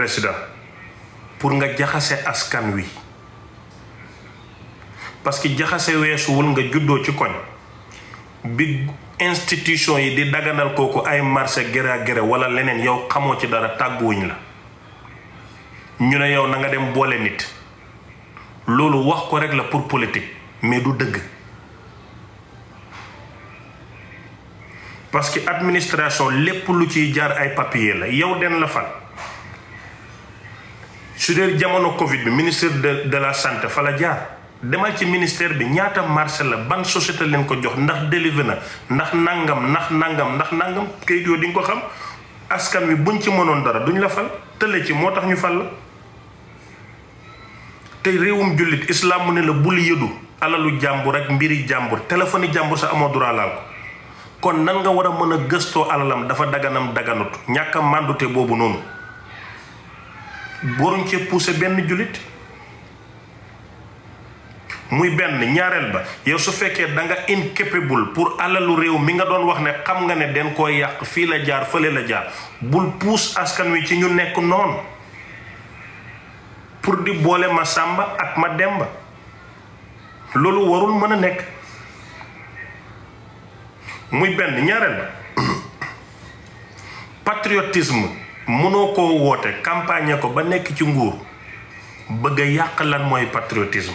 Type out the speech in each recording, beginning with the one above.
président pour nga jaxase askan wi parce que jaxase weesuwul nga juddoo ci koñ bi institution yi di daganal kooku ay marché géré wala leneen yow xamoo ci dara tàgguwuñ la ñu ne yow na nga dem boole nit loolu wax ko rek la pour politique mais du dëgg parce que administration lépp lu ciy jaar ay papier la yow den la fal su dee jamono Covid bi ministère de la santé fa la jaar demal ci ministère bi ñaata marché la ban société leen ko jox ndax délivré na ndax nangam kayit yoo di nga ko xam askan wi buñ ci mënoon dara duñ la fal tële ci moo tax ñu fal la te réewum jullit islam mu ne la bul yëdu alalu jàmbur ak mbiri jàmbur téléphone yi jàmbur sa amoo droit laal ko kon nan nga war a mën a gëstoo alalam dafa daganam daganut ñàkk a màndute boobu noonu waruñ cee poussé benn jullit muy benn ñaareel ba yow su fekkee da nga incapable pour alalu réew mi nga doon wax ne xam nga ne den koy yàq fii la jaar fële la jaar bul puus askan wi ci ñu nekk noonu pour di boole ma sàmba ak ma demba loolu warul mën a nekk muy benn ñaareel ba patriotisme mënoo koo woote campagne ko ba nekk ci nguur bëgg a yàq lan mooy patriotisme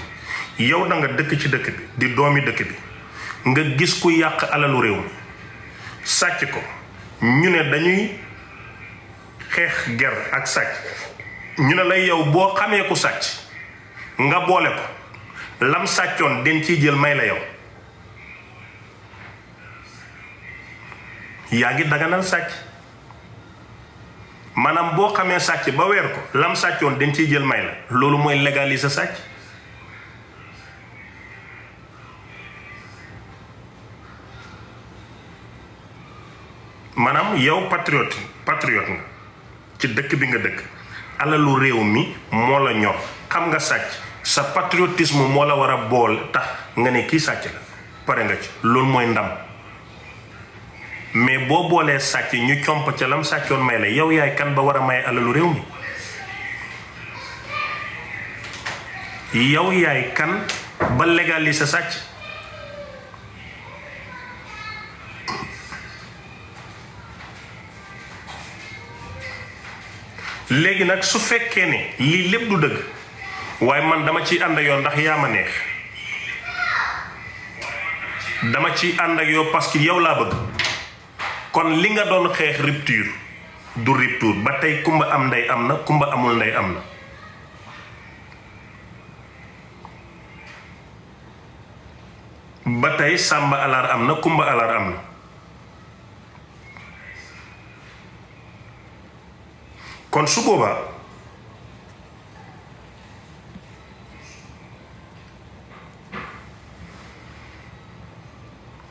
yow da nga dëkk ci dëkk bi di doomi dëkk bi nga gis ku yàq alalu réew mi sàcc ko ñu ne dañuy xeex ger ak sàcc ñu ne lay yow boo xamee ku sàcc nga boole ko lam sàccoon den ciy jël may la yow yaa ngi daganal sàcc maanaam boo xamee sàcc ba weer ko lam sàccoon den ciy jël may la loolu mooy légaliser sàcc maanaam yow patriote nga ci dëkk bi nga dëkk alalu réew mi moo la ñor xam nga sàcc sa patriotisme moo la war a bool tax nga ne kii sàcc la pare nga ci loolu mooy ndam mais boo boolee sàcc ñu comp ca lam sàccoon may la yow yaay kan ba war a may alalu réew mi yow yaay kan ba légaliser sàcc léegi nag su fekkee ne lii lépp du dëgg waaye man dama ciy ànd ak yow ndax yaa ma neex dama ciy ànd ak yow parce que yow laa bëgg kon li nga doon xeex rupture du rupture ba tey kumba am ndey am na kumba amul ndey am na ba tey sàmba alaar am na kumba alaar am na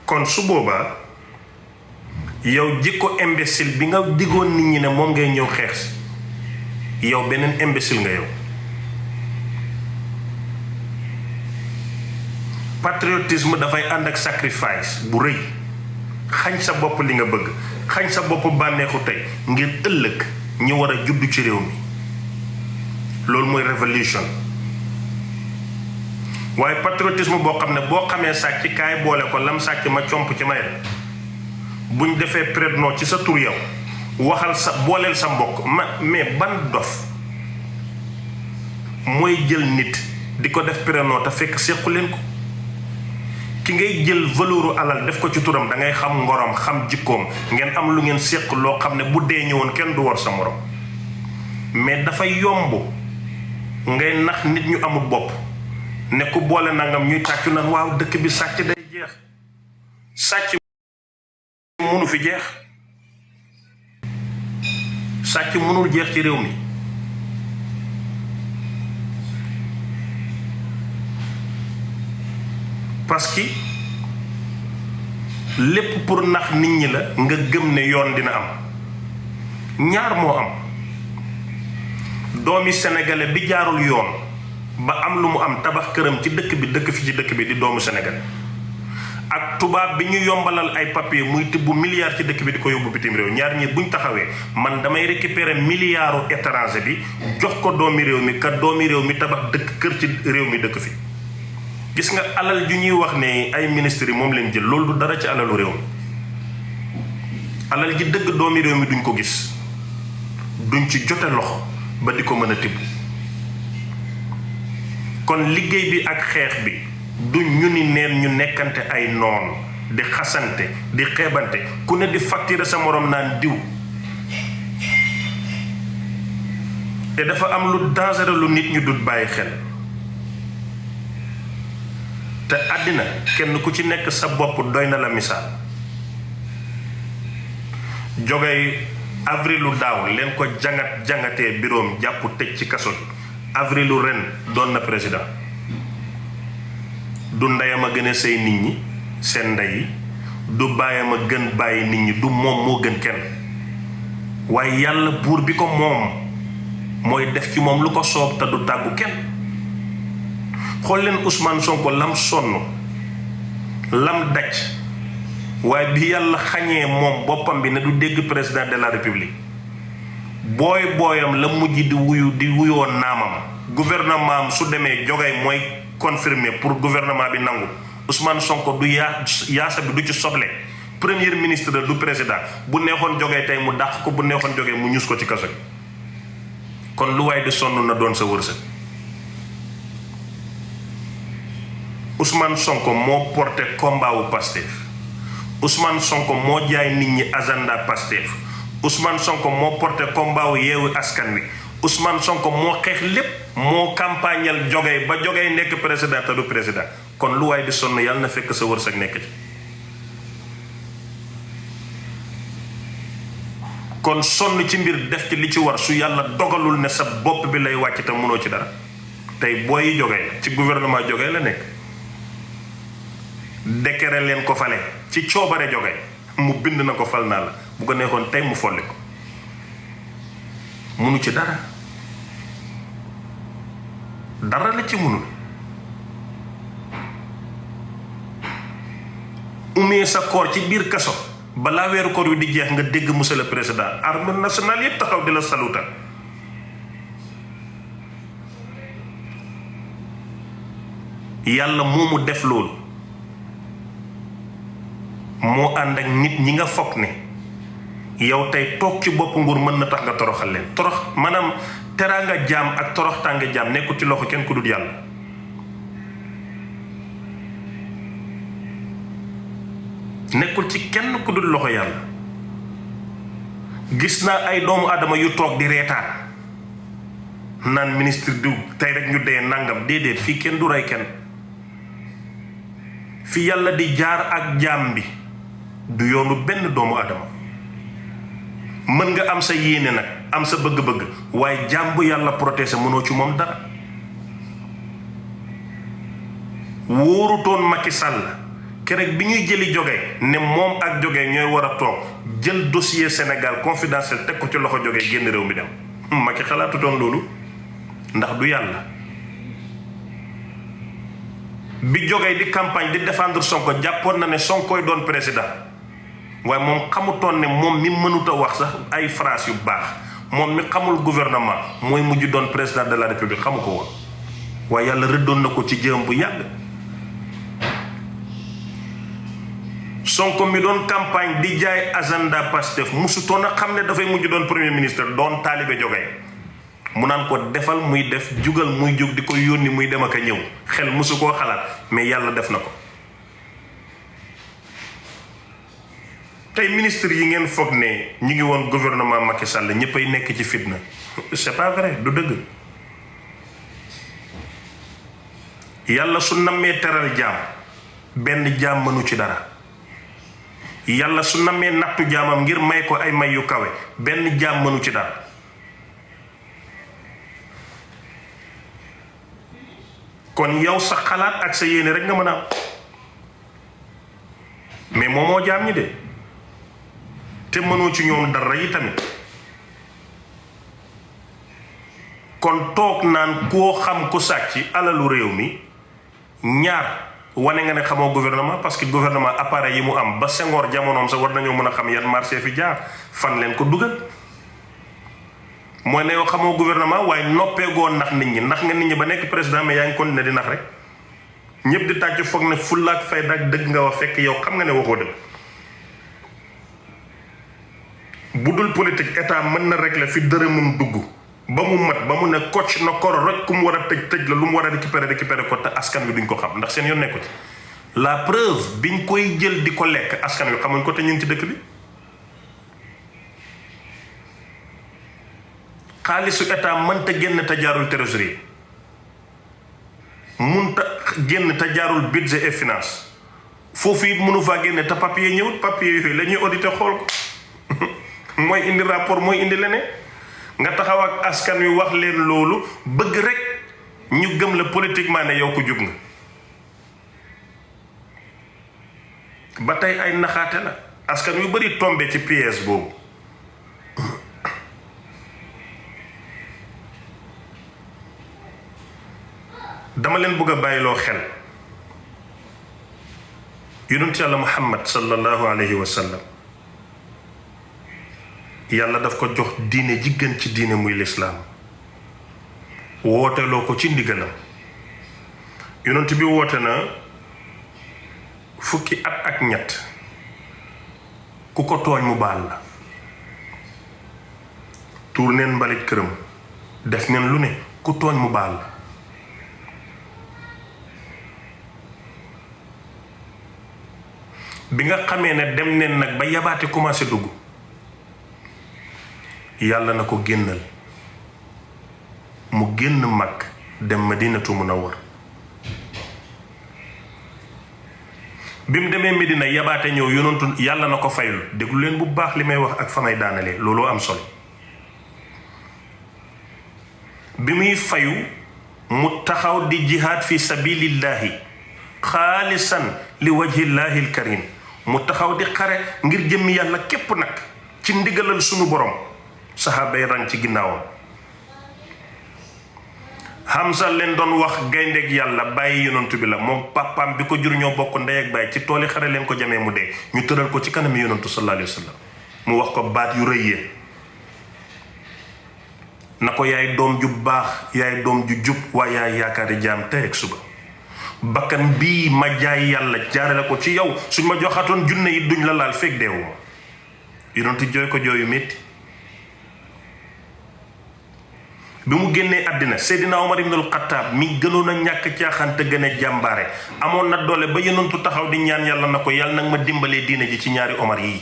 kon su boobaa yow jikko imbécile bi nga diggoon nit ñi ne moom ngay ñëw xeex si yow beneen imbécile nga yow patriotisme dafay ànd ak sacrifice bu rëy xañ sa bopp li nga bëgg xañ sa bopp bànneexu tey ngir ëllëg ñi war a juddu ci réew mi loolu mooy révolution waaye patriotisme boo xam ne boo xamee sàcc kaay boole ko lam sàcc ma comp ci may la buñ defee prénom ci sa tur yow waxal sa booleel sa mbokk mais ban dof mooy jël nit di ko def prénom te fekk sequ leen ko ki ngay jël valeuru alal def ko ci turam da ngay xam ngorom xam jikkoom ngeen am lu ngeen seq loo xam ne bu dee ñëwoon kenn du war sa morom mais dafa yomb ngay nax nit ñu amul bopp ne ku boole nangam ñuy tàccu naan waaw dëkk bi sàcc day jeex sàcc mënu fi jeex sàcc mënul jeex ci réew mi parce que lépp pour nax nit ñi la nga gëm ne yoon dina am ñaar moo am doomi sénégalais bi jaarul yoon ba am lu mu am tabax këram ci dëkk bi dëkk fi ci dëkk bi di doomu sénégalais ak tubaab bi ñu yombalal ay papier muy tibb milliard ci dëkk bi di ko yóbbu bitim réew, ñaar ñi buñ taxawee man damay récupérer milliardu étranger bi jox ko doomi réew mi ka doomi réew mi tabax dëkk kër ci réew mi dëkk fi. gis nga alal ju ñuy wax ne ay ministres yi moom leen jël loolu du dara ci alalu réew mi. alal ji dëgg doomi réew mi duñ ko gis, duñ ci jote loxo ba di ko mën a tibb. kon liggéey bi ak xeex bi du ñu ni neen ñu nekkante ay noon di xasante di xeebante ku ne di facturer sa morom naan diw. te dafa am lu dangereux lu nit ñu dut bàyyi xel te àddina kenn ku ci nekk sa bopp doy na la misaal. Jogay avrilu daaw leen ko jangatee biroom jàpp tëj ci kaso avrilu ren doon na président. du ndeyam a gën a sëy nit ñi seen ndey du baayam a gën bàyyi nit ñi du moom moo gën kenn waaye yàlla buur bi ko moom mooy def ci moom lu ko soob te du tàggu kenn. xool leen Ousmane Sonko lam sonn lam daj waaye bi yàlla xañee moom boppam bi ne du dégg président de la république booyam la mujj di wuyoo naamam. gouvernement am su demee Jogay mooy confirmer pour gouvernement bi nangu Ousmane Sonko du yaasa bi du ci soble premier ministre du président bu neexoon Jogay tey mu dàq ko bu neexoon Jogay mu ñus ko ci kaso gi. kon lu waay di sonn na doon sa wërsëg. Ousmane Sonko moo porté combat wu Pastef. Ousmane Sonko moo jaay nit ñi agenda Pastef. Ousmane Sonko moo porté combat wu Yewwi Askan Wi. Ousmane Sonko moo xeex lépp moo campagnal Jogay ba Jogay nekk président te du président kon lu waay di sonn yàlla na fekk sa wërsëg nekk ci. kon sonn ci mbir def ci li ci war su yàlla dogalul ne sa bopp bi lay wàcc te mënoo ci dara. tey booy Jogay ci gouvernement Jogay la nekk décret leen ko fale ci coobare Jogay mu bind na ko fal naa la bu ko neexoon tey mu folli ko munu ci dara la ci munul. umee sa koor ci biir kaso balaa weeru koor wi di jeex nga dégg monsieur le président armée nationale yépp taxaw di la saluta. yàlla moomu def loolu moo ànd ak nit ñi nga foog ne yow tey toog ci bopp nguur mën na tax nga toroxal leen. torox maanaam teraanga jaam ak torox tànga jaam nekkul ci loxo kenn ku dul yàlla. nekkul ci kenn ku dul loxo yàlla. gis naa ay doomu aadama yu toog di reetaan naan ministre diw tey rek ñu dee nangam déedéet fii kenn du rey kenn. fi yàlla di jaar ak jaam bi du yoonu benn doomu aadama. mën nga am sa yéene nag am sa bëgg-bëgg waaye jaam bu yàlla protéger mënoo ci moom dara. wóorutoon Macky Sall keroog bi ñuy jëli Jogay ne moom ak Jogay ñooy war a toog jël dossier Sénégal confidentiel teg ko ci loxo Jogay génn réew mi dem. Macky xalaatutoon loolu ndax du yàlla. bi Jogay di campagne di défendre Sonko jàppoon na ne Sonkoy doon président waaye moom xamutoon ne moom mi mënut a wax sax ay phrase yu baax moom mi xamul gouvernement mooy mujj doon président de la république xamu ko woon waaye yàlla rëddoon na ko ci jëm bu yàgg. Sonko mi doon campagne di jaay agenda Pastef musutoon a xam ne dafay mujj doon premier ministre doon taalibe Jogay mu naan ko defal muy def jugal muy jug di ko yónni muy dem ak a ñëw xel musu koo xalaat mais yàlla def na ko. tey ministre yi ngeen foog ne ñu ngi woon gouvernement Macky Sall ñëppay nekk ci fitna c'est pas vrai du dëgg. yàlla su nammee teral jaam benn jaam mënu ci dara. yàlla su nammee nattu jaamam ngir may ko ay may yu kawe benn jaam mënu ci dara. kon yow sa xalaat ak sa yéene rek nga mën a am mais moo jaam ñi de te mënoo ci ñoom dara yi tamit. kon toog naan koo xam ku sàcc alalu réew mi ñaar wane nga ne xamoo gouvernement parce que gouvernement appareil yi mu am ba Senghor jamonoom sa war nañoo mën a xam yan marché fi jaar fan leen ko dugal mooy ne yow xamoo gouvernement waaye noppeegoo nax nit ñi ndax nga nit ñi ba nekk président mais yaa ngi continué di nax rek ñëpp di tàcc foog ne fullaak fayda ak dëgg nga wax fekk yow xam nga ne waxoo dëgg. bu dul politique état mën na régler fi dërëmum dugg ba mu mat ba mu ne coach na koro rek ku mu war a tëj la lu mu war a récupérer ko te askan wi duñ ko xam ndax seen yoon nekku ci la preuve biñ koy jël di ko lekk askan wi xamuñ ko te ñu ngi ci dëkk bi. xaalisu état mënta génn te jaarul trésorerie mënta génn te jaarul budget et finance foofu it mënu faa génne te papier ñëwut papier yooyu la ñuy audité xool ko mooy indi rapport mooy indi leneen nga taxaw ak askan wi wax leen loolu bëgg rek ñu gëm la politiquement ne yow ko jub nga ba tey ay naxaate la askan wi bari tombé ci piège boobu. dama leen bëgg a bàyyiloo xel yonent yàlla Muhammad sallallahu alayhi wa sallam yàlla daf ko jox diine ji gën ci diine muy lislaam wooteloo ko ci ndigalam yonent bi woote na fukki at ak ñett ku ko tooñ mu baal la tuur neen mbalit këram def neen lu ne ku tooñ mu baal la bi nga xamee ne dem neen nag ba yabaate commencé dugg yàlla na ko génnal mu génn mag dem Madinatu Munawwar bi mu demee Medina yabaate ñëw yonantu yàlla na ko fayul déglu leen bu baax li may wax ak fa may daanalee looloo am solo bi muy fayu mu taxaw di jihaad fi sabilillahi xaalisan li wajhillahi alkarim mu taxaw di xare ngir jëmmi yàlla képp nag ci ndigalal sunu borom saxaaba yi rang ci ginnaawam Hamza leen doon wax gayndeeg yàlla bàyyi yonantu bi la moom papaam bi ko jur ñoo bokk ndey ak bàyyi ci tooli xare leen ko jamee mu dee ñu tëral ko ci kanam yonantu sallallahu alayhi wa sallam mu wax ko baat yu rëy yee na ko yaay doom ju baax yaay doom ju jub waaye yaay yaakaari jaam tey ak suba bakkan bii ma jaay yàlla jaarale ko ci yow suñ ma joxaatoon junne yi duñ la laal fekk deewuma yonantu jooy ko jooyu métti bi mu génnee àddina Seydina Omar ibnul Xattaab mi gënoon a ñàkk caaxaan te gën a jàmbaare amoon na doole ba yonantu taxaw di ñaan yàlla na ko yàlla nag ma dimbalee diine ji ci ñaari Omar yii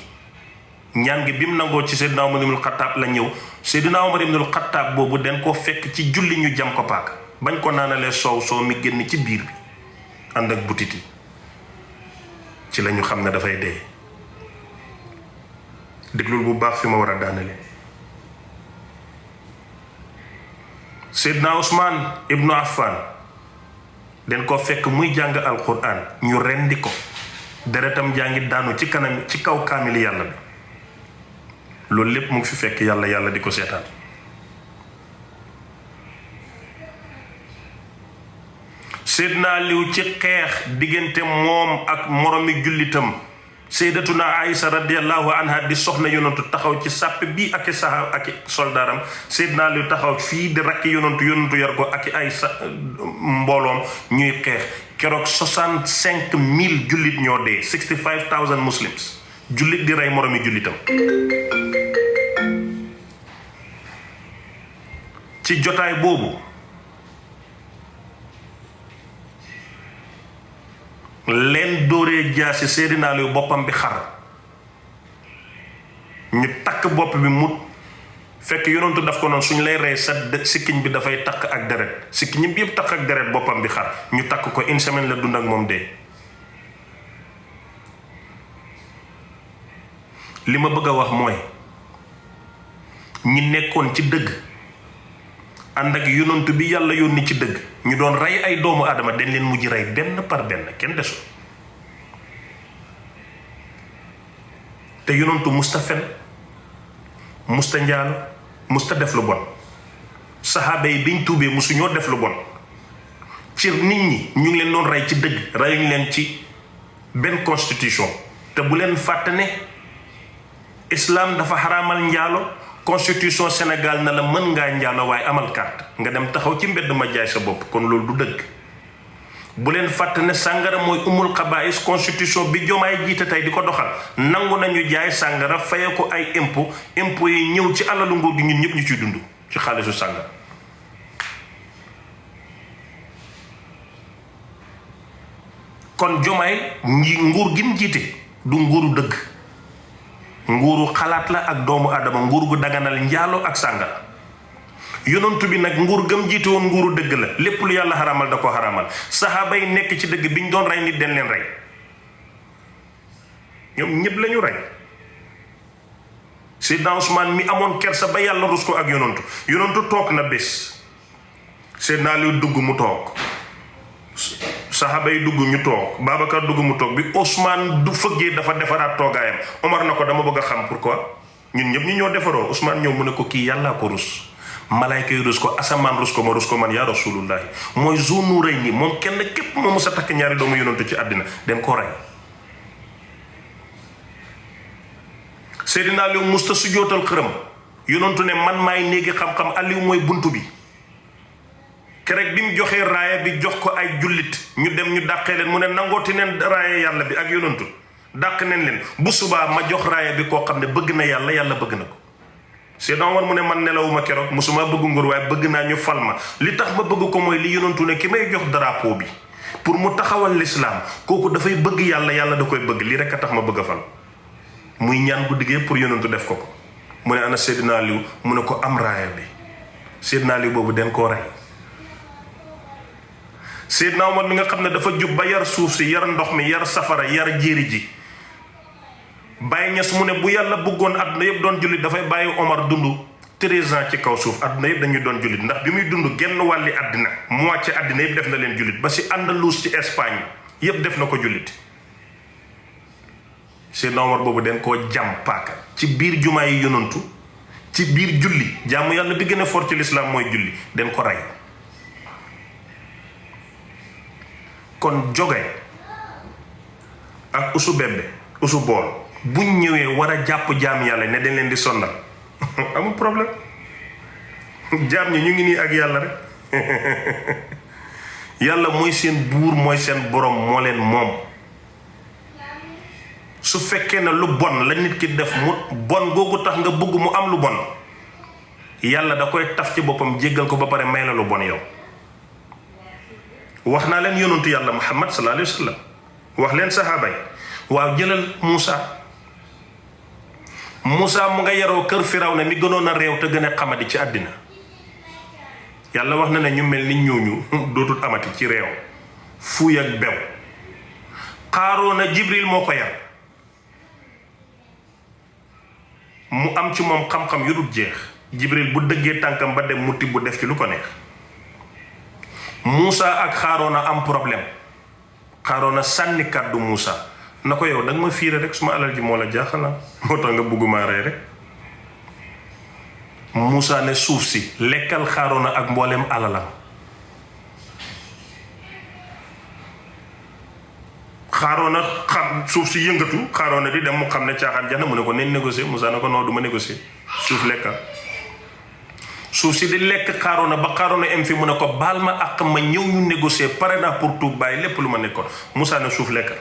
ñaan gi bi mu nangoo ci Seydina Omar ibnul Xattaab la ñëw Seydina Omar ibnul Xattaab boobu den koo fekk ci julli ñu jam ko paaka bañ ko naanalee soow mi génn ci biir bi ànd ak butiti ci lañu xam ne dafay dee déglul bu baax fi ma war a daanale Seydina Ousmane ibnu Affan den ko fekk muy jàng alquran ñu rendi ko deretam jaa ngi daanu ci kanam ci kaw kaamili yàlla bi loolu lépp mu ngi fi fekk yàlla di ko seetaan Seydina Aliou ci xeex diggante moom ak moromi jullitam Seydatuna Aïsa radiyallahu anha di soxna yonantu taxaw ci sàppe bii ak i saxaab ak i soldaaram Seydina Aliou taxaw fii di rakki yonantu yar ko ak i ay mbooloom ñuy xeex keroog 65,000 jullit ñoo dee 65,000 muslims jullit di rey moromi jullitam ci jotaay boobu leen dóoree jaasi Seydina Aliou boppam bi xar ñu takk bopp bi mu fekk yonantu daf ko noonu suñ lay rey sa sikkiñ bi dafay takk ak deret sikkiñ bi yëpp takk ak deret boppam bi xar ñu takk ko une semaine la dund ak moom dee li ma bëgg a wax mooy ñi nekkoon ci dëgg ànd ak yonantu bi yàlla yónni ci dëgg ñu doon rey ay doomu aadama dañ leen mujj rey benn par benn kenn desul te yonantu musta fen musta njaalo musta def lu bon saxaaba yi biñ tuubee musu ñoo def lu bon ci nit ñi ñu ngi leen doon rey ci dëgg, reyuñu leen ci benn constitution. te bu leen fàtte ne islam dafa xaraamal njaalo, constitution Sénégal na la mën ngaa njaalo waaye amal carte nga dem taxaw ci mbedd ma jaay sa bopp, kon loolu du dëgg. bu leen fàtte ne sàngara mooy umul xabaais, constitution bi Jomaay jiite tey di ko doxal nangu nañu jaay sàngara faye ko ay impôt yi ñëw ci alalu nguur gi ñun ñëpp ñu ciy dund ci xaalisu sàngara. kon Jomaay nguur gi mu jiite du nguuru dëgg, nguuru xalaat la ak doomu aadama, nguur gu daganal njaalo ak sàngara. yonantu bi nag nguur gëm jiite woon nguuru dëgg la, lépp lu yàlla xaramal da ko xaramal. saxaaba yi nekk ci dëgg bi ñu doon rey nit den leen rey, ñoom ñëpp lañu rey. Seydina Ousmane mi amoon kersa ba yàlla rus ko ak yonantu toog na bés, Seydina Ali dugg mu toog, saxaaba yi dugg ñu toog, Babacar dugg mu toog. bi Ousmane du fëggee dafa defaraat toogaayam. Omar na ko dama bëgg a xam pourquoi ñun ñëpp ñu ñoo defaroo. Ousmane ñëw mu ne ko kii yàllaa ko rus, malaayka yi rus ko, asamaan rus ko, ma rus ko man yaa rasulullahi. mooy zone rëy ni moom kenn képp moo mës a takk ñaari doomu yonantu ci àddina den ko rey. Seydina Aliou musta su jootal xërëm, yonantu ne man maay néegi xam-xam, Aliou mooy buntu bi. kerek bi mu joxee raaya bi jox ko ay jullit ñu dem ñu dàqee leen mu ne nangooti neen raaya yàlla bi ak yonantu dàq neen leen, bu subaa ma jox raaya bi koo xam ne bëgg na yàlla, yàlla bëgg na ko. Seydina Omar mu ne man nelawuma keroog, musuma bëgg nguur waaye bëgg naa ñu fal ma. li tax ma bëgg ko mooy li yonantu ne ki may jox drapeau bi pour mu taxawal l'islam kooku dafay bëgg yàlla, yàlla da koy bëgg, lii rek a tax ma bëgg a fal. muy ñaan guddi gi pour yonantu def ko. mu ne ana Seydina Aliou, mu ne ko am raaya bi. Seydina Aliou boobu den koo rey. Seydina Omar mi nga xam ne dafa jub ba yar suuf si, yar ndox mi, yar safara, yar jéeri ji. Baye Niass mu ne bu yàlla bëggoon àdduna yëpp doon jullit dafay bàyyi Omar dund 13 ans ci kaw suuf, àdduna yëpp dañuy doon jullit. ndax bi muy dund genn wàlli àddina, moitié àddina yëpp def na leen jullit, ba si Andalus ci Espagne yëpp def na ko jullit. Seydina Omar boobu den koo jam paaka ci biir jumaa yi yonantu, ci biir julli, jaamu yàlla bi gën a fort ci lislaam mooy julli, den ko rey. kon joge ak usu bebbe, usu bool buñ ñëwee war a jàpp jaam yàlla ne dañ leen di sonnal amul problème, jaam ñi ñu ngi nii ak yàlla rek. yàlla mooy seen buur, mooy seen borom, moo leen moom. su fekkee ne lu bon la nit ki def mu bon googu tax nga bëgg mu am lu bon, yàlla da koy taf ci boppam jéggal ko ba pare may la lu bon yow. wax naa leen yonantu yàlla Muhammad sallallahu alayhi wa sallam, wax leen saxaaba yi. waaw jëlal Moussa mu nga yaroo kër Firawna mi gënoon a réew te gën a xamadi ci àddina. yàlla wax na ne ñu mel ni ñooñu dootul amati ci réew, fuuy ak bew. Xaaroona Jibril moo ko yar, mu am ci moom xam-xam yu dul jeex. Jibril bu dëggee tànkam ba dem mu tibb def ci lu ko neex. Moussa ak Xaaroona am problème, Xaaroona sànni kàddu Moussa na ko yow da nga ma fiire rek, suma alal ji moo la jaaxal moo tax nga bëgguma rey rek. Moussa ne suuf si lekkal Xaaroona ak mboolem alalam. Xaaroona xam suuf si yëngatu, Xaaroona di dem mu xam ne caaxaan jax na, mu ne ko neen négocier. Moussa ne ko non du ma négocier, suuf lekkal. suuf si di lekk Xaaroona ba Xaaroona em fi mu ne ko baal ma ak ma ñëw ñu négocier, pare naa pour tuub, bàyyi lépp lu ma nekkoon. Moussa ne suuf lekkal.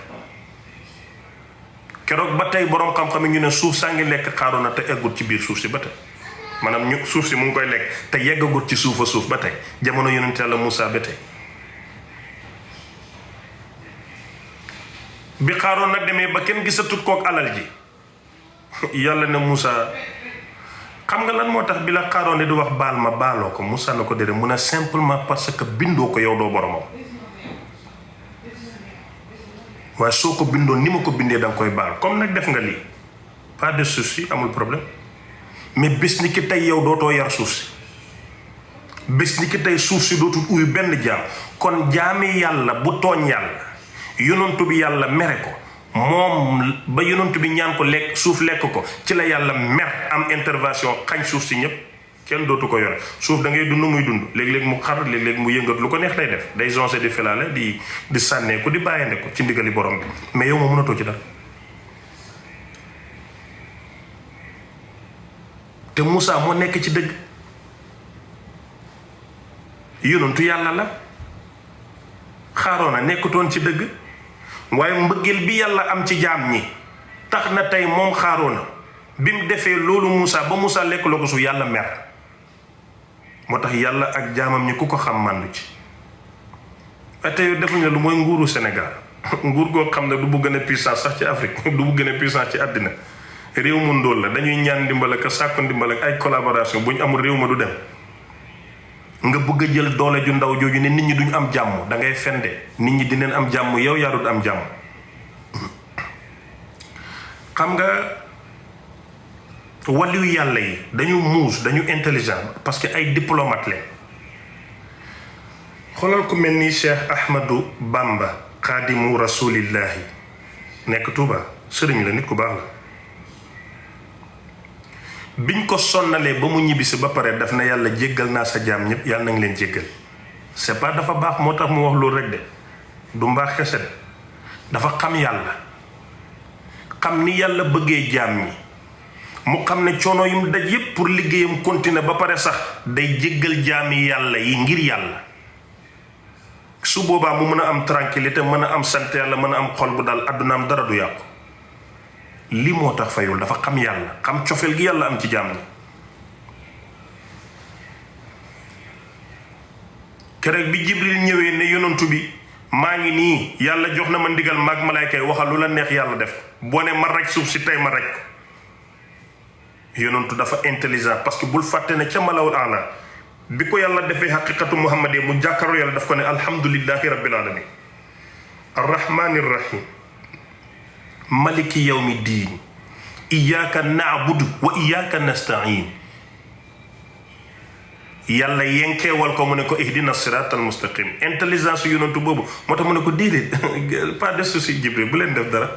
keroog ba tey borom xam-xam yi ñu ne suuf saa ngi lekk Xaaroona te eggut ci biir suuf si ba tey, maanaam ñu suuf si mu ngi koy lekk te yeggagut ci suufa suuf ba tey, jamono yonent Yàlla Moussa ba tey. bi Xaaroona demee ba kenn gisatut kook alal ji, yàlla ne Moussa xam nga lan moo tax bi la Xaaroona di wax baal ma baaloo ko. Moussa na ko déedéet, mu ne simplement parce que bindoo ko yow doo boromam, waaye soo ko bindoon ni ma ko bindee da nga koy baal. comme nag def nga lii, pas de souci, amul problème, mais bés ni ki tey yow dootoo yar suuf si, bés ni ki tey suuf si dootul uyu benn jaam. kon jaami yàlla bu tooñ yàlla, yonantu bi yàlla mere ko, moom ba yonantu bi ñaan ko lekk suuf lekk ko, ci la yàlla mer am intervention xañ suuf si ñëpp. kenn dootu ko yore suuf da ngay dund muy dund léeg-léeg mu xar léeg-léeg mu yëngat lu ko neex lay def day joncer di filaale di sànneeku di bàyyande ko ci ndigali borom bi mais yow ma mënatoo ci dara. te Moussa moo nekk ci dëgg yonentu yàlla la Xaaroona nekkutoon ci dëgg waaye mbëggeel bi yàlla am ci jaam ñi tax na tey moom Xaaroona bi mu defee loolu Moussa ba Moussa lekk la ko su yàlla mer moo tax yàlla ak jaamam ñi ku ko xam màndu ci waaye tey defuñu lu mooy nguuru Sénégal nguur goo xam ne du bu gën a puissance sax ci Afrique du bu gën a puissance ci àddina réew mu ndóol la dañuy ñaan ndimbal ak sàkku ndimbal ak ay collaboration bu ñu amul réew ma du dem nga bëgg a jël doole ju ndaw jooju ne nit ñi duñ am jàmm da ngay fende nit ñi dinañ am jàmm yow yaa dul am jàmm. xam nga waliyu yàlla yi dañu muus dañu intelligent parce que ay diplomate lañ xoolal ku mel ni Cheikh Ahmadou Bamba xaadimu rasulillahi nekk Touba sëriñ la nit ku baax la. biñ ko sonnalee ba mu ñibbisi ba pare daf na yàlla jéggal naa sa jaam ñëpp yàlla na nga leen jéggal c'est pas dafa baax moo tax mu wax loolu rek de du mbaax kese de dafa xam yàlla xam ni yàlla bëggee jaam ñi mu xam ne coono yu mu daj yépp pour liggéeyam continuer ba pare sax day jéggal jaami yàlla yi ngir yàlla su boobaa mu mën a am tranquillité mën a am sant yàlla mën a am xol bu daal addunaam dara du yàqu. lii moo tax fayul dafa xam yàlla xam cofeel gi yàlla am ci jaam ñi keroog bi Jibril ñëwee ne yonantu bi maa ngi nii yàlla jox na ma ndigal maag malaayka yi waxal lu la neex yàlla def boo ne ma raj suuf si tey ma raj ko yonantu dafa intelligent parce que bul fàtte ne ca malawul ala bi ko yàlla defee xaqiqatu muhammad mu jàkkaaroo yàlla daf ko ne alhamdulillahi rabbil alamin arrahmanir rahim maliki yawmi diin iyyaka na'budu wa iyyaka nasta'in yàlla yenkeewal ko mu ne ko ihdina siratal mustaqim intelligence yonantu boobu moo tax mu ne ko déedéet pas de souci Jibril bu leen def dara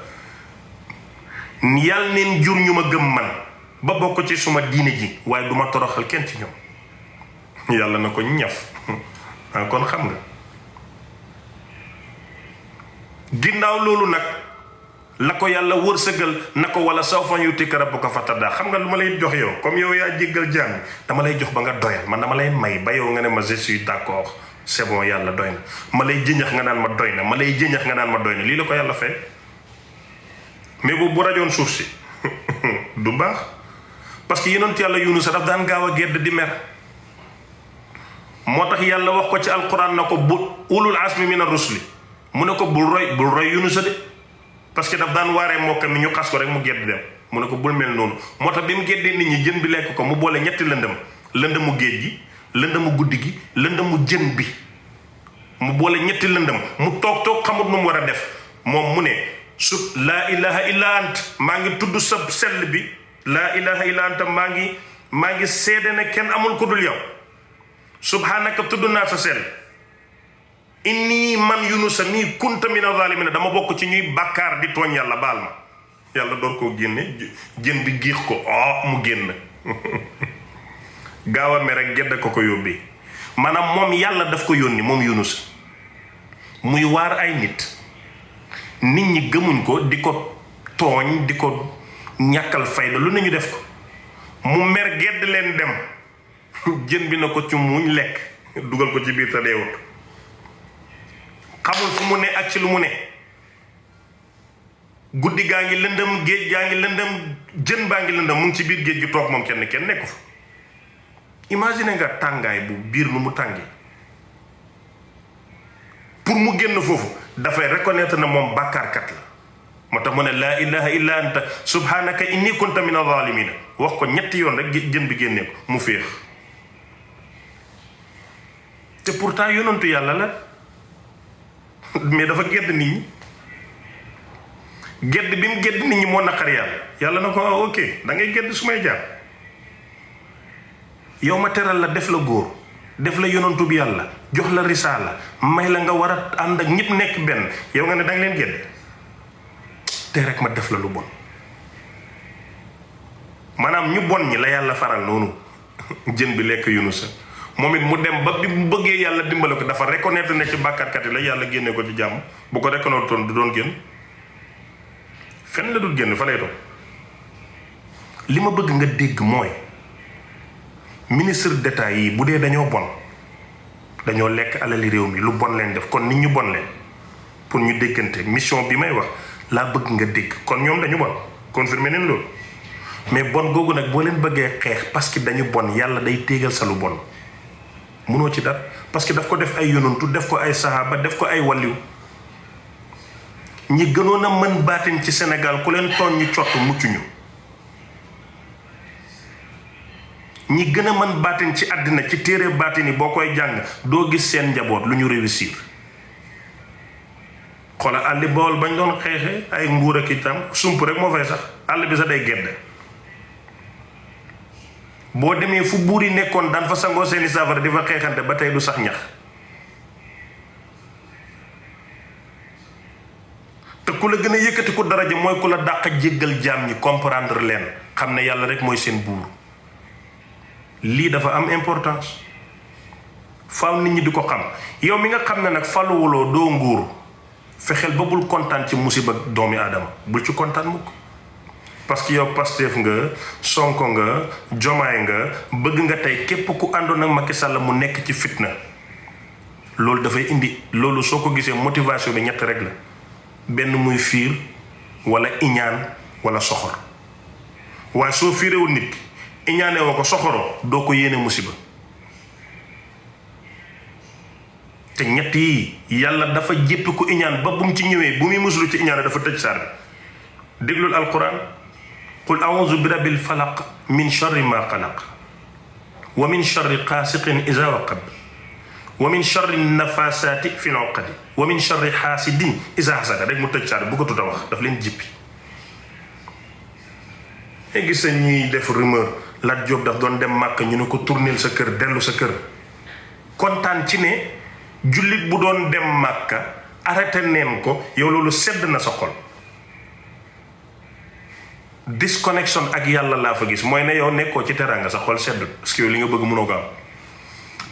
yàlla neen jur ñu ma gëm man ba bokk ci suma diine ji waaye du ma toroxal kenn ci ñoom yàlla na ko ñaf kon xam nga ginnaaw loolu nag la ko yàlla wërsëgal na ko wala sawfa yu'tika rabbuka fatardaa xam nga lu ma lay jox yow comme yow yaa jéggal jaam dama lay jox ba nga doyal man dama lay may ba yow nga ne ma je suis d'accord c'est bon yàlla doy na ma lay jëñax nga naan ma doy na ma lay jëñax nga naan ma doy na lii la ko yàlla fay mais bu rajoon suuf si du baax parce que yonent yàlla Yunus daf daan gaaw a gedd di mer moo tax yàlla wax ko ci alquran na ko bu ulul asmi mina rusuli mu ne ko bul roy Yunus de parce que daf daan waaree mokka mi ñu xas ko rek mu gedd dem mu ne ko bul mel noonu moo tax bi mu geddee nit ñi jën bi lekk ko mu boole ñetti lëndëmu géej gi lëndëmu guddi gi lëndëmu jën bi mu boole ñetti lëndëm mu toog xamut nu mu war a def moom mu ne su laa ilaha illa ant maa ngi tudd sa sell bi laa ilaha illa anta maa ngi seede ne kenn amul ku dul yow subhanaka tudd naa sa sell inni man Yunusa mii kunta mina zalimina dama bokk ci ñuy bàkkaar di tooñ yàlla baal ma yàlla door koo génne jën bi giix ko mu génn gaaw a mer rek gedd ko yóbbee maanaam moom yàlla daf ko yónni moom Yunus muy waar ay nit ñi gëmuñ ko di ko tooñ di ko ñàkkal fayda lu nañu def ko mu mer gedd leen dem jën bi na ko ci muñ lekk dugal ko ci biir te deewut xamul fu mu ne ak ci lu mu ne guddi gaa ngi lëndëm géej gaa ngi lëndëm jën baa ngi lëndëm mu ngi ci biir géej gi toog moom kenn nekku fa imagine nga tàngaay bu biir nu mu tàngee pour mu génn foofu dafay reconnaître na moom bàkkaarkat la moo tax mu ne laa ilaha illa anta subhanaka inni kunta mina zalimina wax ko ñetti yoon rek jën bi génnee ko mu féex te pourtant yonantu yàlla la mais dafa gedd nit ñi gedd bi mu gedd nit ñi moo naqar yàlla na ko ok da ngay gedd su may jaar yow ma teral la def la góor def la yonantu bi yàlla jox la risaala may la nga war a ànd ak ñëpp nekk benn yow nga ne danga leen gedd te rek ma def la lu bon maanaam ñu bon ñi la yàlla faral noonu jën bi lekk Yunusa moom it mu dem ba bi mu bëggee yàlla dimbale ko dafa reconnaître ne ci bàkkaatkat yi la yàlla génne ko ci jàmm. bu ko reconnaître toon du doon génn fenn la dul génn fa lay doon. li ma bëgg nga dégg mooy ministre d'état yi bu dee dañoo bon dañoo lekk alali réew mi lu bon leen def kon nit ñu bon leen pour ñu déggante mission bi may wax laa bëgg nga dégg kon ñoom dañu bon confirmé neen loolu mais bon googu nag boo leen bëggee xeex parce que dañu bon yàlla day téegal sa lu bon mënoo ci dara parce que daf ko def ay yonantu def ko ay sahaaba def ko ay walliw ñi gënoon a mën baatin ci Sénégal ku leen tooñ ñu cott mucc ñu ñi gën a mën baatin ci àddina ci téere baatin yi boo koy jàng doo gis seen njaboot lu ñu réussir xoola àlli Bawol bañ doon xeexe ay nguur ak itam sump rek moo fay sax àll bi sax day gedd boo demee fu buur yi nekkoon daan fa sangoo seeni saafara di fa xeexante ba tey du sax ñax te ku la gën a yëkkati ku daraja mooy ku la dàq jéggal jaam ñi comprendre leen xam ne yàlla rek mooy seen buur lii dafa am importance faaw nit ñi di ko xam yow mi nga xam ne nag faluwuloo doo nguur fexeel ba bul kontaan ci musiba doomi aadama bul ci kontaan mukk parce que yow Pastef nga Sonko nga Jomaay nga bëgg nga tey képp ku àndoon ak Macky Sall mu nekk ci fitna loolu dafay indi loolu soo ko gisee motivation bi ñett rek la benn muy fiir wala iñaan wala soxor waaye soo fiirewul nit ki iñaane woo ko soxoroo doo ko yéene musiba te ñett yi yàlla dafa jéppi ku iñaan ba bu mu ci ñëwee bu muy musulu ci iñaane dafa tëj saar bi déglul alquran qul a'udhu bi rabbil falaq min sharri ma xalaq wa min sharri qaasiqin iza waqab wa min sharri nafasaati fi l-uqadi wa min sharri xaasidin iza hasada rek mu tëj saar bi bu ko tuta wax daf leen jippi ngay gis ñuy def rumeur Lat Diop daf doon dem màkk ñu ne ko tourneel sa kër dellu sa kër kontaan ci ne jullit bu doon dem màkka arrêté neen ko yow loolu sedd na sa xol disconnexion ak yàlla laa fa gis mooy ne yow nekkoo ci teraanga sa xol sedd parce que yow li nga bëgg mënoo ko am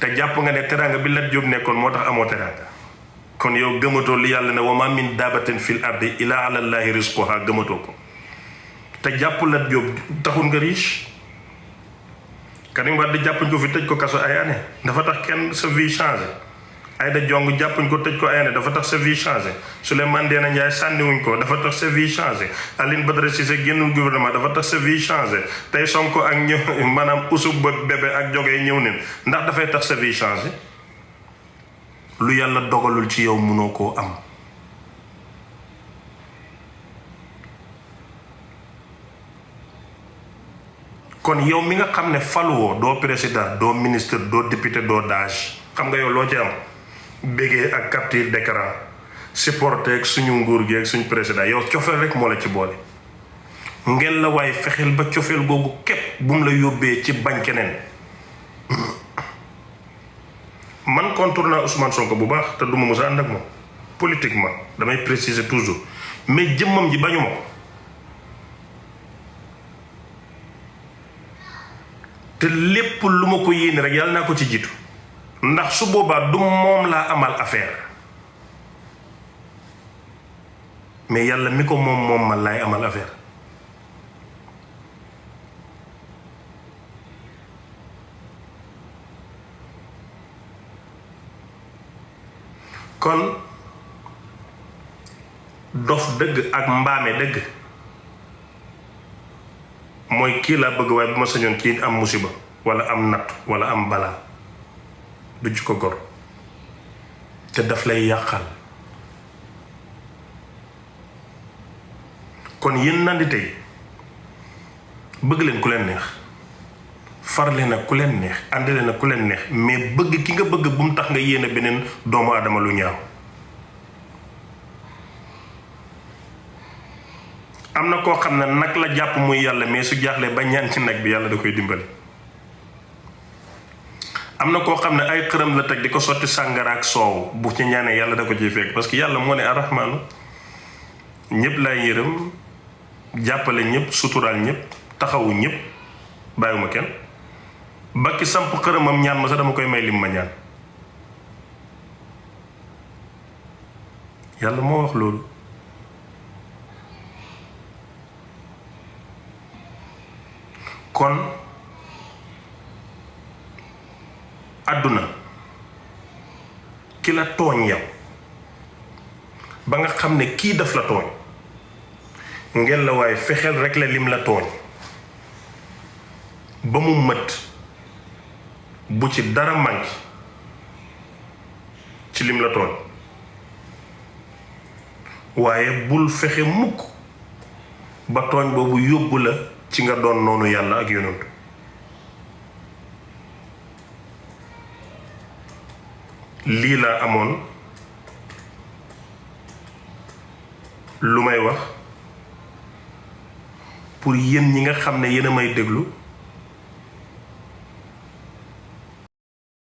te jàpp nga ne teraanga bi Lat Diop nekkoon moo tax amoo teraanga kon yow gëmatoo li yàlla ne wa ma min daabatin fil ardi illa ala llahi rizquha gëmatoo ko te jàpp Lat Diop taxul nga riche Karim Wade jàppuñ ko fi tëj ko kaso ay année dafa tax kenn sa vie changé Aïda Diong jàppuñ ko tëj ko ay année dafa tax sa vie changé Souleymane Ndéné Ndiaye sànniwuñ ko dafa tax sa vie changé Aline Badara Cissé génnul gouvernement dafa tax sa vie changé tey Sonko ak ñëw maanaam usub ba bébé ak jógee ñëw neen ndax dafay tax sa vie changé lu yàlla dogalul ci yow mënoo koo am kon yow mi nga xam ne faluwoo doo président doo ministre doo député doo DAGE xam nga yow loo ci am bégee ak capture d'écran supporté ak suñu nguur gi ak suñu président yow cofeel rek moo la ci boole ngeen la waaye fexeel ba cofeel googu képp bu mu la yóbbee ci bañ keneen man contour naa Ousmane Sonko bu baax te duma mos a ànd ak moom politiquement damay préciser toujours mais jëmmam ji bañu ma ko te lépp lu ma ko yéene rek yàlla naa ko ci jiitu ndax su boobaa du moom laa amal affaire mais yàlla mi ko moom man laay amal affaire kon dof dëgg ak mbaame dëgg mooy kii laa bëgg waaye bu ma sañoon kii am musiba wala am natt wala am balaa du ci ko gor te daf lay yàqal kon yéen nandi tey bëgg leen ku leen neex far leen ak ku leen neex ànd leen ak ku leen neex mais bëgg ki nga bëgg bu mu tax nga yéene beneen doomu aadama lu ñaaw am na koo xam ne nag la jàpp muy yàlla mais su jaaxlee ba ñaan ci nag bi yàlla da koy dimbali am na koo xam ne ay xërëm la teg di ko sotti sàngara ak soow bu ci ñaanee yàlla da ko ciy fekk parce que yàlla moo ne arrahmaanu ñëpp laay yërëm jàppale ñëpp suturaal ñëpp taxawu ñëpp bàyyiwuma kenn ba ki samp xërëmam ñaan ma sax dama koy may lim ma ñaan. yàlla moo wax loolu. kon àdduna ki la tooñ yow ba nga xam ne kii daf la tooñ ngeen la waaye fexeel rek la lim la tooñ ba mu mët bu ci dara manqué ci lim la tooñ waaye bul fexe mukk ba tooñ boobu yóbbu la ci nga doon noonu yàlla ak yonent. lii laa amoon lu may wax pour yéen ñi nga xam ne yéen a may déglu